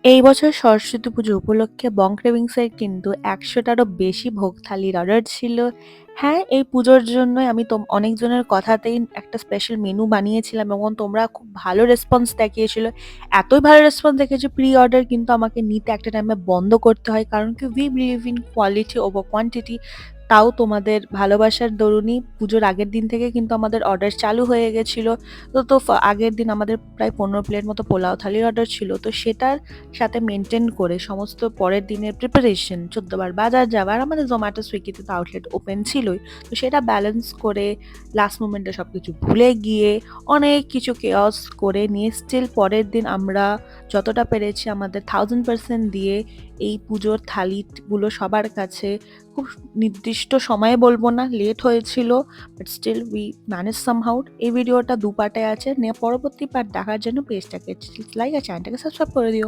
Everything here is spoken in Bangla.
এই বছর সরস্বতী পুজো উপলক্ষে বং ক্রেভিংসের কিন্তু ১০০টারও বেশি ভোগ থালির অর্ডার ছিল। হ্যাঁ, এই পুজোর জন্যই আমি অনেকজনের কথাতেই একটা স্পেশাল মেনু বানিয়েছিলাম এবং তোমরা খুব ভালো রেসপন্স দেখিয়েছিল। এতই ভালো রেসপন্স দেখিয়েছে প্রি অর্ডার কিন্তু আমাকে নিতে একটা টাইমে বন্ধ করতে হয়। কারণ কি we believe in quality over quantity. তাও তোমাদের ভালোবাসার দরুনই পুজোর আগের দিন থেকে কিন্তু আমাদের অর্ডার চালু হয়ে গেছিল। আগের দিন আমাদের প্রায় ১৫ প্লেট মতো পোলাও থালির অর্ডার ছিল। তো সেটার সাথে মেনটেন করে সমস্ত পরের দিনের প্রিপারেশন ১৪ বার বাজার যাওয়া আর আমাদের জোম্যাটো সুইগিতে তো আউটলেট ওপেন ছিলই। তো সেটা ব্যালেন্স করে লাস্ট মোমেন্টে সবকিছু ভুলে গিয়ে অনেক কিছু কেয়স করে নিয়ে স্টিল পরের দিন আমরা যতটা পেরেছি আমাদের 1000% দিয়ে এই পুজোর থালিগুলো সবার কাছে খুব নির্দিষ্ট সময়ে বলবো না, লেট হয়েছিল, but still we manage somehow. এই ভিডিওটা ২ পার্টে আছে, পরবর্তী পার্ট দেখার জন্য পেজটাকে লাইক আর চ্যানেলটাকে সাবস্ক্রাইব করে দিও।